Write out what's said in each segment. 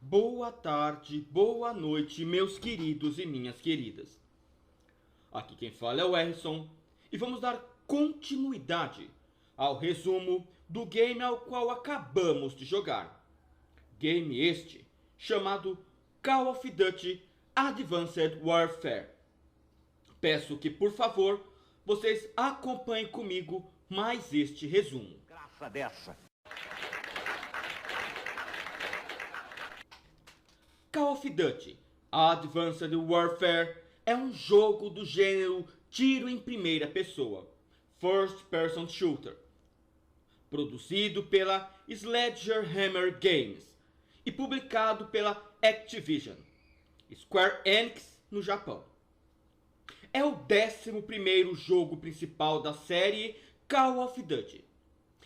Boa tarde, boa noite, meus queridos e minhas queridas. Aqui quem fala é o Erison e vamos dar continuidade ao resumo do game ao qual acabamos de jogar. Game este chamado Call of Duty Advanced Warfare. Peço que, por favor, vocês acompanhem comigo mais este resumo. Graça dessa. Call of Duty Advanced Warfare é um jogo do gênero tiro em primeira pessoa, First Person Shooter, produzido pela Sledgehammer Games e publicado pela Activision, Square Enix no Japão. É o 11º jogo principal da série Call of Duty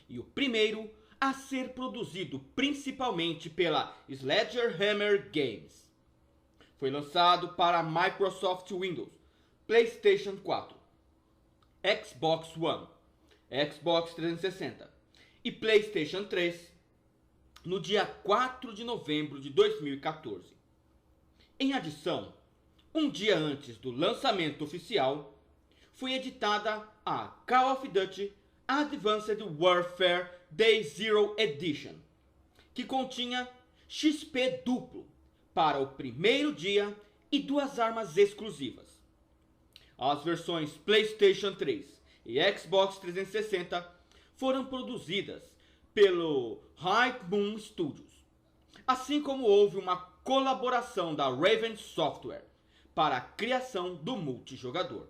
e o primeiro a ser produzido principalmente pela Sledgehammer Games. Foi lançado para Microsoft Windows, PlayStation 4, Xbox One, Xbox 360 e PlayStation 3 no dia 4 de novembro de 2014. Em adição, um dia antes do lançamento oficial, foi editada a Call of Duty Advanced Warfare Day Zero Edition, que continha XP duplo para o primeiro dia e 2 armas exclusivas. As versões PlayStation 3 e Xbox 360 foram produzidas pelo High Moon Studios, assim como houve uma colaboração da Raven Software para a criação do multijogador.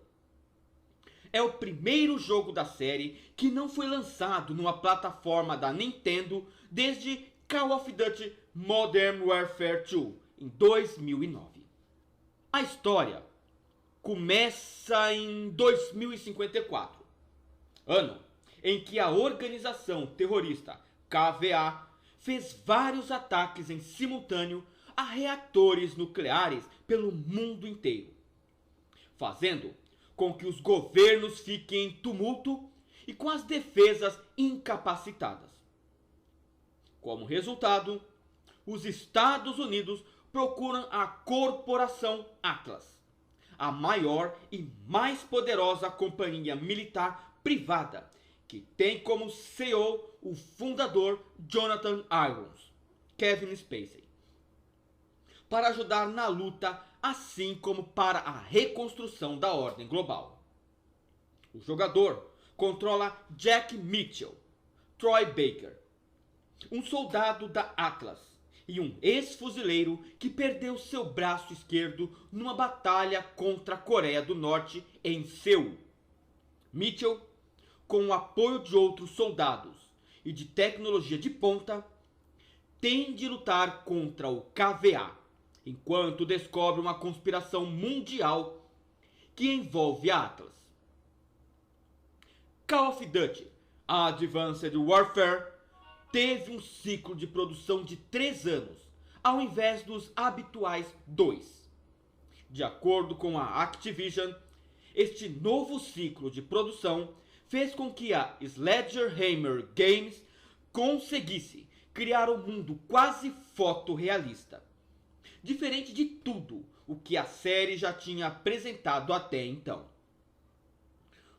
É o primeiro jogo da série que não foi lançado numa plataforma da Nintendo desde Call of Duty Modern Warfare 2 em 2009. A história começa em 2054, ano em que a organização terrorista KVA fez vários ataques em simultâneo a reatores nucleares pelo mundo inteiro, fazendo com que os governos fiquem em tumulto e com as defesas incapacitadas. Como resultado, os Estados Unidos procuram a Corporação Atlas, a maior e mais poderosa companhia militar privada, que tem como CEO o fundador Jonathan Irons, Kevin Spacey, para ajudar na luta, assim como para a reconstrução da ordem global. O jogador controla Jack Mitchell, Troy Baker, um soldado da Atlas e um ex-fuzileiro que perdeu seu braço esquerdo numa batalha contra a Coreia do Norte em Seul. Mitchell, com o apoio de outros soldados e de tecnologia de ponta, tem de lutar contra o KVA, enquanto descobre uma conspiração mundial que envolve a Atlas. Call of Duty Advanced Warfare teve um ciclo de produção de 3 anos, ao invés dos habituais 2. De acordo com a Activision, este novo ciclo de produção fez com que a Sledgehammer Games conseguisse criar um mundo quase fotorrealista, diferente de tudo o que a série já tinha apresentado até então.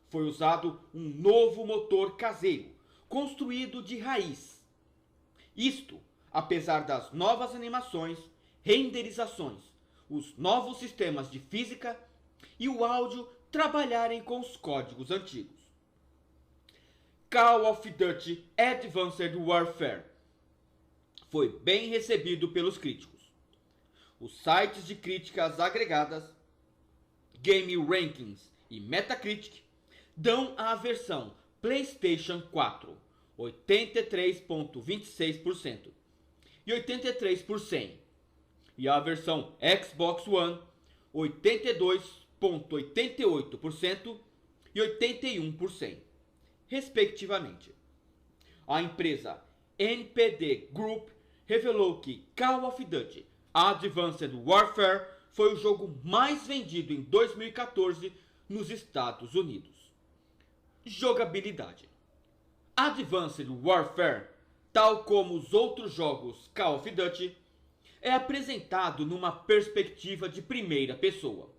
Foi usado um novo motor caseiro, construído de raiz. Isto, apesar das novas animações, renderizações, os novos sistemas de física e o áudio trabalharem com os códigos antigos. Call of Duty Advanced Warfare foi bem recebido pelos críticos. Os sites de críticas agregadas, Game Rankings e Metacritic dão à versão PlayStation 4 83,26% e 83%, e a versão Xbox One 82,88% e 81%, respectivamente. A empresa NPD Group revelou que Call of Duty Advanced Warfare foi o jogo mais vendido em 2014 nos Estados Unidos. Jogabilidade. Advanced Warfare, tal como os outros jogos Call of Duty, é apresentado numa perspectiva de primeira pessoa.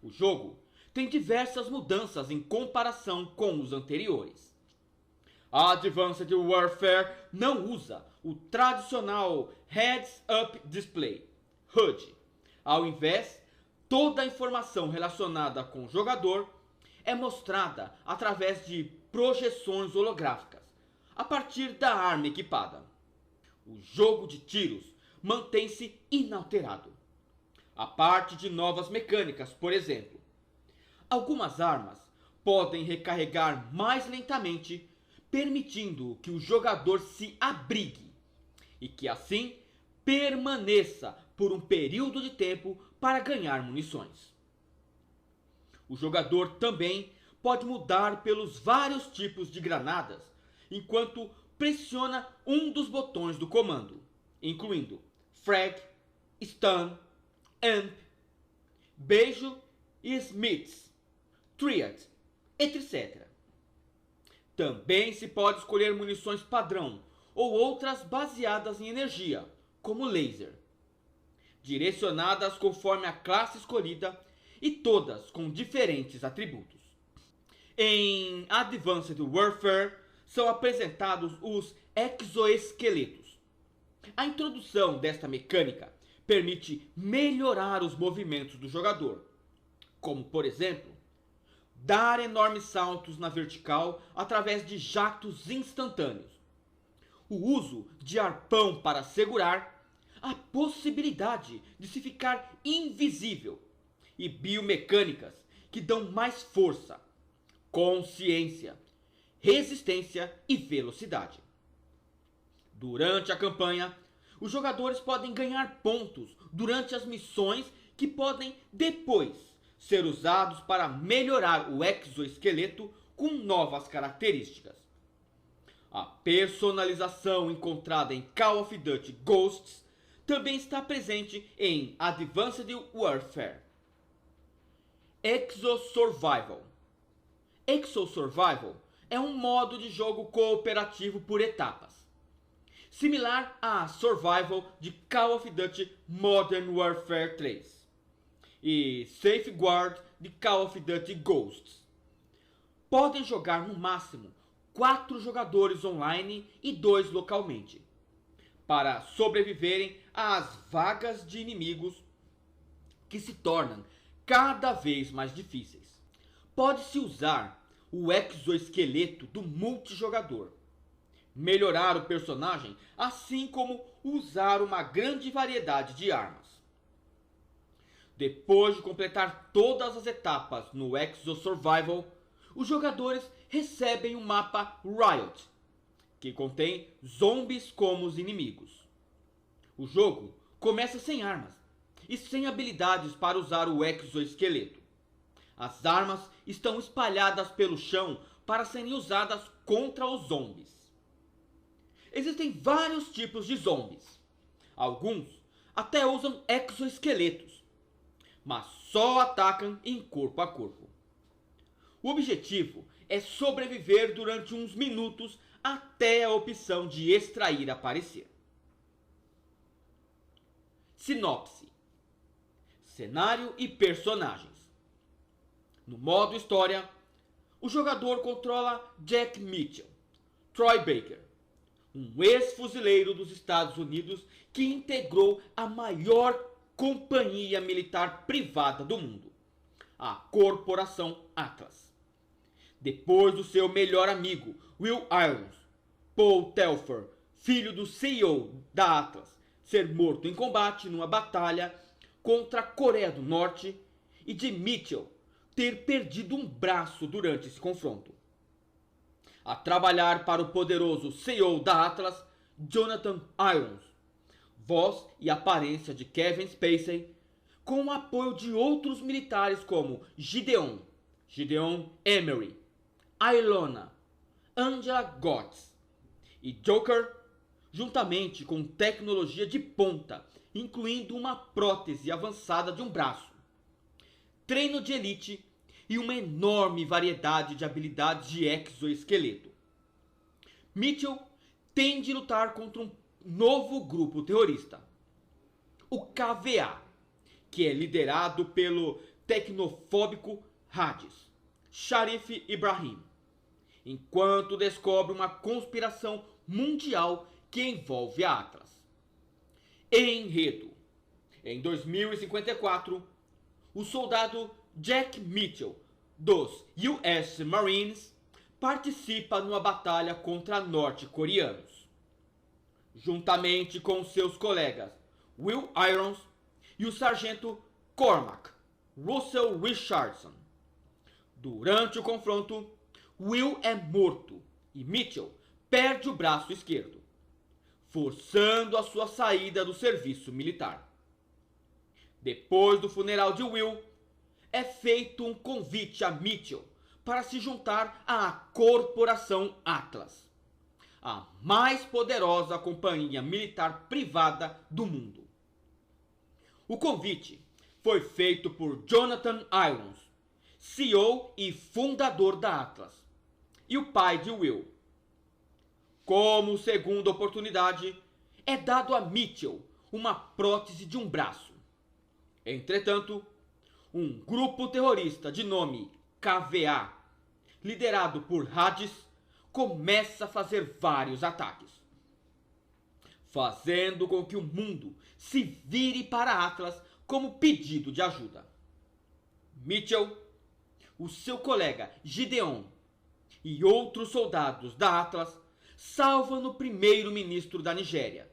O jogo tem diversas mudanças em comparação com os anteriores. Advanced Warfare não usa o tradicional Heads-Up Display, HUD. Ao invés, toda a informação relacionada com o jogador é mostrada através de projeções holográficas, a partir da arma equipada. O jogo de tiros mantém-se inalterado. A parte de novas mecânicas, por exemplo. Algumas armas podem recarregar mais lentamente, permitindo que o jogador se abrigue e que assim permaneça por um período de tempo para ganhar munições. O jogador também pode mudar pelos vários tipos de granadas enquanto pressiona um dos botões do comando, incluindo Frag, Stun, Amp, Beijo e Smiths, Triad, etc. Também se pode escolher munições padrão ou outras baseadas em energia, como laser, direcionadas conforme a classe escolhida e todas com diferentes atributos. Em Advanced Warfare são apresentados os exoesqueletos. A introdução desta mecânica permite melhorar os movimentos do jogador, como por exemplo, dar enormes saltos na vertical através de jatos instantâneos, o uso de arpão para segurar, a possibilidade de se ficar invisível e biomecânicas que dão mais força, consciência, resistência e velocidade. Durante a campanha, os jogadores podem ganhar pontos durante as missões que podem depois ser usados para melhorar o exoesqueleto com novas características. A personalização encontrada em Call of Duty Ghosts também está presente em Advanced Warfare. Exosurvival. Exosurvival é um modo de jogo cooperativo por etapas, similar a Survival de Call of Duty Modern Warfare 3 e Safeguard de Call of Duty Ghosts. Podem jogar no máximo 4 jogadores online e 2 localmente, para sobreviverem às vagas de inimigos que se tornam cada vez mais difíceis. Pode-se usar o exoesqueleto do multijogador, melhorar o personagem, assim como usar uma grande variedade de armas. Depois de completar todas as etapas no Exosurvival, os jogadores recebem o mapa Riot, que contém zombies como os inimigos. O jogo começa sem armas e sem habilidades para usar o exoesqueleto. As armas estão espalhadas pelo chão para serem usadas contra os zombies. Existem vários tipos de zombies. Alguns até usam exoesqueletos, mas só atacam em corpo a corpo. O objetivo é sobreviver durante uns minutos até a opção de extrair aparecer. Sinopse: cenário e personagens. No modo história, o jogador controla Jack Mitchell, Troy Baker, um ex-fuzileiro dos Estados Unidos que integrou a maior companhia militar privada do mundo, a Corporação Atlas. Depois do seu melhor amigo, Will Irons, Paul Telfer, filho do CEO da Atlas, ser morto em combate numa batalha contra a Coreia do Norte e de Mitchell ter perdido um braço durante esse confronto. A trabalhar para o poderoso CEO da Atlas, Jonathan Irons, voz e aparência de Kevin Spacey, com o apoio de outros militares como Gideon Emery, Ilona, Angela Gotts e Joker, juntamente com tecnologia de ponta, incluindo uma prótese avançada de um braço, treino de elite e uma enorme variedade de habilidades de exoesqueleto. Mitchell tem de lutar contra um novo grupo terrorista, o KVA, que é liderado pelo tecnofóbico Hades, Sharif Ibrahim, enquanto descobre uma conspiração mundial que envolve a Atlas. Enredo: em 2054, o soldado Jack Mitchell, dos US Marines, participa numa batalha contra norte-coreanos, juntamente com seus colegas Will Irons e o sargento Cormac Russell Richardson. Durante o confronto, Will é morto e Mitchell perde o braço esquerdo, forçando a sua saída do serviço militar. Depois do funeral de Will, é feito um convite a Mitchell para se juntar à Corporação Atlas, a mais poderosa companhia militar privada do mundo. O convite foi feito por Jonathan Irons, CEO e fundador da Atlas, e o pai de Will. Como segunda oportunidade, é dado a Mitchell uma prótese de um braço. Entretanto, um grupo terrorista de nome KVA, liderado por Hades, começa a fazer vários ataques, fazendo com que o mundo se vire para Atlas como pedido de ajuda. Mitchell, o seu colega Gideon e outros soldados da Atlas salvam o primeiro-ministro da Nigéria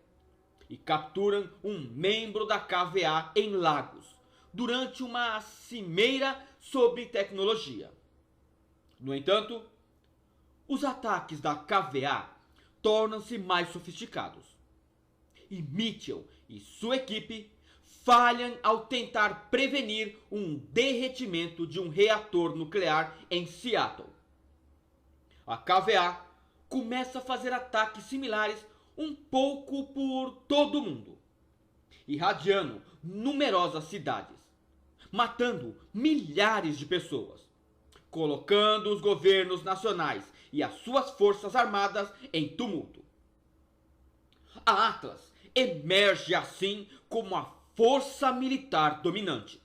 e capturam um membro da KVA em Lagos durante uma cimeira sobre tecnologia. No entanto, os ataques da KVA tornam-se mais sofisticados e Mitchell e sua equipe falham ao tentar prevenir um derretimento de um reator nuclear em Seattle. A KVA começa a fazer ataques similares um pouco por todo o mundo, irradiando numerosas cidades, matando milhares de pessoas, colocando os governos nacionais e as suas forças armadas em tumulto. A Atlas emerge assim como a força militar dominante,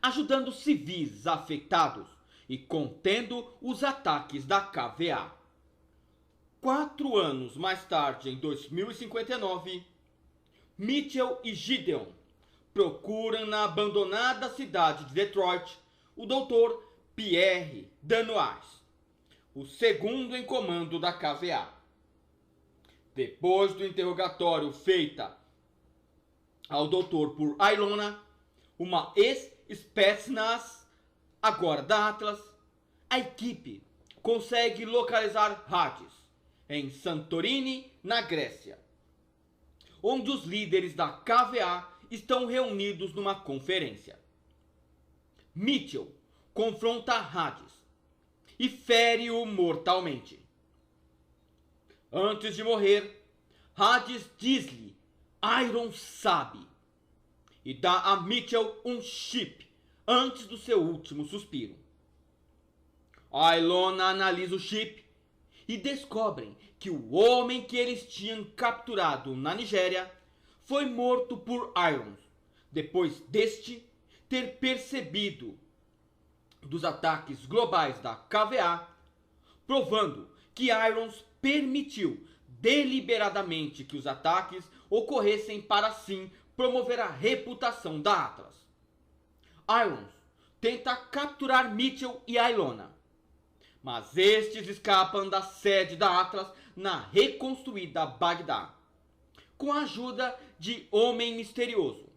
ajudando civis afetados e contendo os ataques da KVA. 4 anos mais tarde, em 2059, Mitchell e Gideon procuram na abandonada cidade de Detroit o Dr. Pierre Danois, o segundo em comando da KVA. Depois do interrogatório feita ao doutor por Ilona, uma ex-Spetsnaz, agora da Atlas, a equipe consegue localizar Hades em Santorini, na Grécia, onde os líderes da KVA estão reunidos numa conferência. Mitchell confronta Hades e fere-o mortalmente. Antes de morrer, Hades diz-lhe: Iron sabe, e dá a Mitchell um chip antes do seu último suspiro. Ilona analisa o chip e descobrem que o homem que eles tinham capturado na Nigéria foi morto por Irons, depois deste ter percebido dos ataques globais da KVA, provando que Irons permitiu deliberadamente que os ataques ocorressem para assim promover a reputação da Atlas. Irons tenta capturar Mitchell e Ilona, mas estes escapam da sede da Atlas na reconstruída Bagdá, com a ajuda de Homem Misterioso,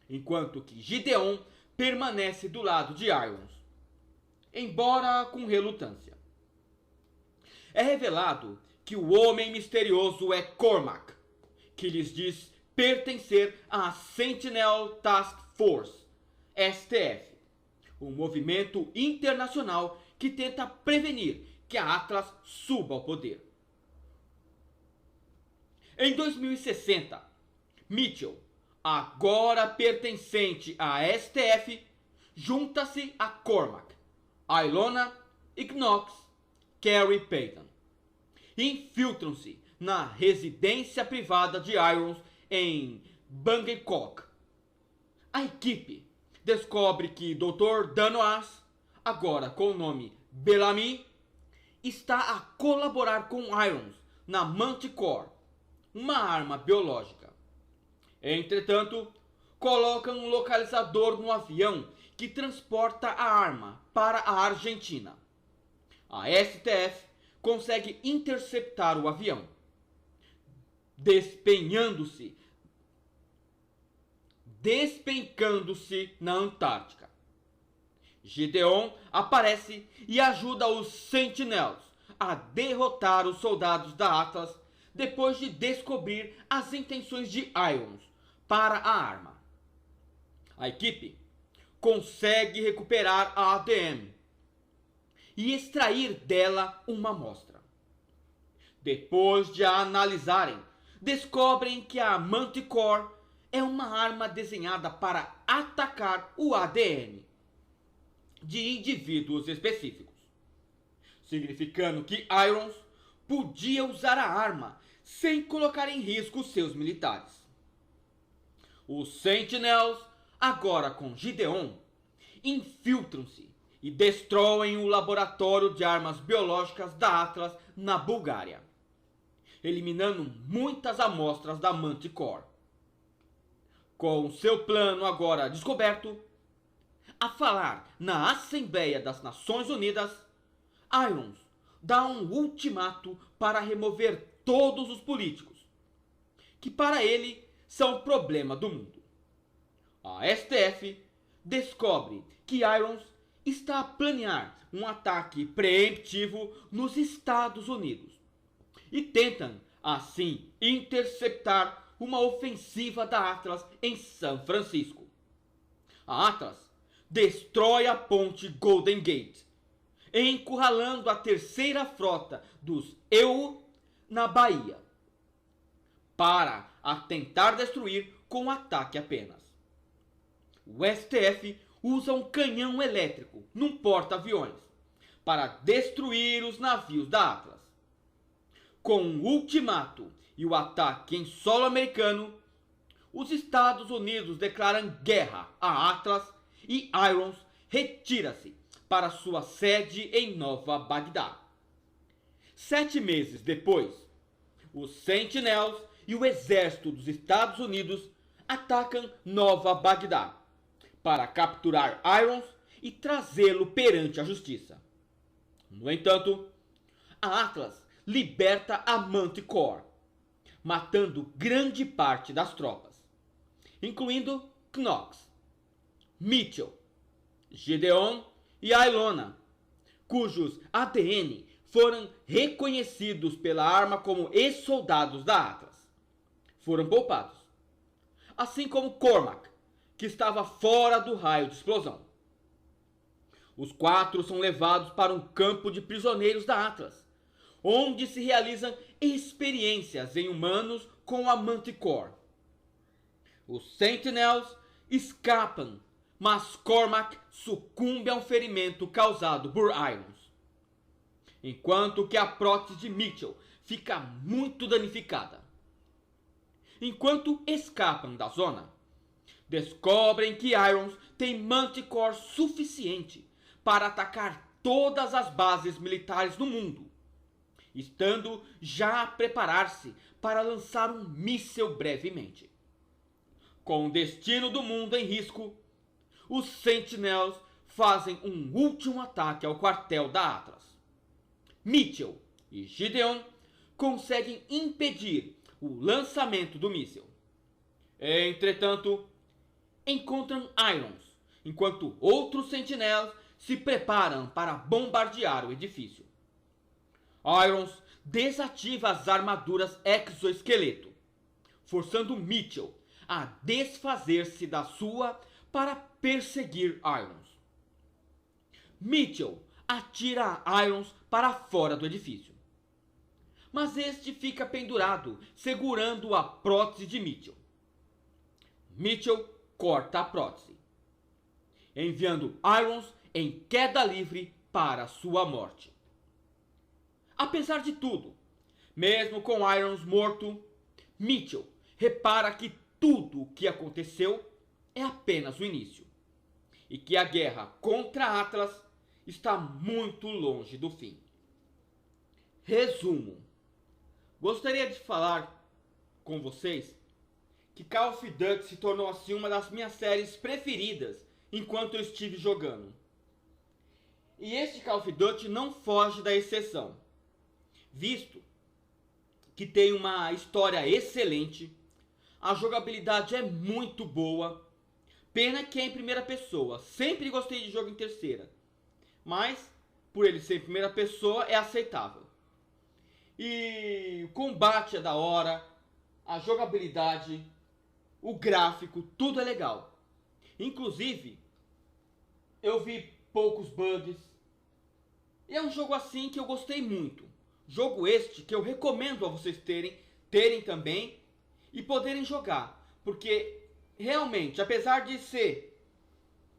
enquanto que Gideon permanece do lado de Irons, embora com relutância. É revelado que o Homem Misterioso é Cormac, que lhes diz pertencer à Sentinel Task Force, STF, um movimento internacional que tenta prevenir que a Atlas suba ao poder. Em 2060, Mitchell, agora pertencente à STF, junta-se a Cormac, Ilona, Knox, Carrie Payton. Infiltram-se na residência privada de Irons em Bangkok. A equipe descobre que Dr. Danois, agora com o nome Bellamy, está a colaborar com Irons na Manticore, uma arma biológica. Entretanto, colocam um localizador no avião que transporta a arma para a Argentina. A STF consegue interceptar o avião, despencando-se na Antártica. Gideon aparece e ajuda os Sentinels a derrotar os soldados da Atlas depois de descobrir as intenções de Irons para a arma. A equipe consegue recuperar a ADM e extrair dela uma amostra. Depois de a analisarem, descobrem que a Manticore é uma arma desenhada para atacar o ADN de indivíduos específicos, significando que Irons podia usar a arma sem colocar em risco seus militares. Os Sentinels, agora com Gideon, infiltram-se e destroem o laboratório de armas biológicas da Atlas na Bulgária, eliminando muitas amostras da Manticore. Com seu plano agora descoberto, a falar na Assembleia das Nações Unidas, Irons dá um ultimato para remover todos os políticos, que para ele são problema do mundo. A STF descobre que Irons está a planear um ataque preemptivo nos Estados Unidos e tentam, assim, interceptar uma ofensiva da Atlas em São Francisco. A Atlas destrói a ponte Golden Gate, encurralando a terceira frota dos EU na Bahia, para a tentar destruir com ataque apenas. O STF usa um canhão elétrico num porta-aviões para destruir os navios da Atlas. Com o ultimato e o ataque em solo americano, os Estados Unidos declaram guerra a Atlas e Irons retira-se para sua sede em Nova Bagdá. 7 meses depois, os Sentinels e o exército dos Estados Unidos atacam Nova Bagdá para capturar Irons e trazê-lo perante a justiça. No entanto, a Atlas liberta a Manticore, matando grande parte das tropas, incluindo Knox, Mitchell, Gideon e Ilona, cujos ADN foram reconhecidos pela arma como ex-soldados da Atlas. Foram poupados, assim como Cormac, que estava fora do raio de explosão. Os 4 são levados para um campo de prisioneiros da Atlas, onde se realizam experiências em humanos com a Manticore. Os Sentinels escapam, mas Cormac sucumbe a um ferimento causado por Irons, enquanto que a prótese de Mitchell fica muito danificada. Enquanto escapam da zona, descobrem que Irons tem Manticore suficiente para atacar todas as bases militares do mundo, estando já a preparar-se para lançar um míssil brevemente. Com o destino do mundo em risco, os Sentinels fazem um último ataque ao quartel da Atlas. Mitchell e Gideon conseguem impedir o lançamento do míssil. Entretanto, encontram Irons, enquanto outros Sentinels se preparam para bombardear o edifício. Irons desativa as armaduras exoesqueleto, forçando Mitchell a desfazer-se da sua para perseguir Irons. Mitchell atira Irons para fora do edifício, mas este fica pendurado, segurando a prótese de Mitchell. Mitchell corta a prótese, enviando Irons em queda livre para sua morte. Apesar de tudo, mesmo com Irons morto, Mitchell repara que tudo o que aconteceu é apenas o início, e que a guerra contra Atlas está muito longe do fim. Resumo: gostaria de falar com vocês que Call of Duty se tornou assim uma das minhas séries preferidas enquanto eu estive jogando. E este Call of Duty não foge da exceção, visto que tem uma história excelente, a jogabilidade é muito boa, pena que é em primeira pessoa, sempre gostei de jogo em terceira, mas por ele ser em primeira pessoa é aceitável. E o combate é da hora, a jogabilidade, o gráfico, tudo é legal. Inclusive, eu vi poucos bugs. E é um jogo assim que eu gostei muito. Jogo este que eu recomendo a vocês terem também e poderem jogar. Porque realmente, apesar de ser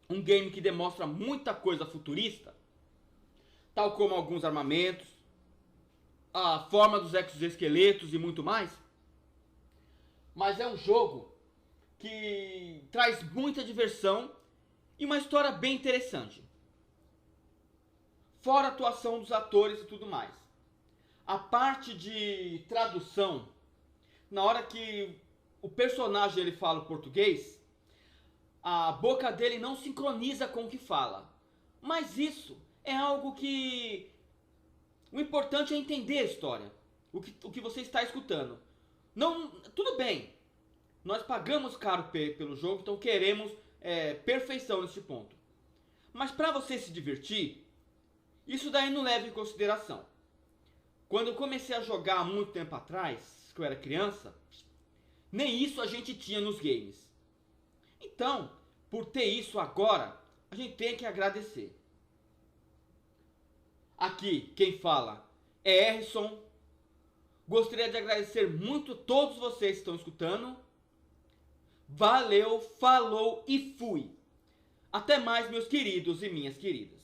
um game que demonstra muita coisa futurista, tal como alguns armamentos, a forma dos exoesqueletos e muito mais, mas é um jogo que traz muita diversão e uma história bem interessante. Fora a atuação dos atores e tudo mais. A parte de tradução, na hora que o personagem ele fala o português, a boca dele não sincroniza com o que fala. Mas isso é algo que... o importante é entender a história, o que você está escutando. Não, tudo bem, nós pagamos caro pelo jogo, então queremos perfeição nesse ponto. Mas para você se divertir, isso daí não leva em consideração. Quando eu comecei a jogar há muito tempo atrás, que eu era criança, nem isso a gente tinha nos games. Então, por ter isso agora, a gente tem que agradecer. Aqui, quem fala é Erison. Gostaria de agradecer muito a todos vocês que estão escutando. Valeu, falou e fui. Até mais, meus queridos e minhas queridas.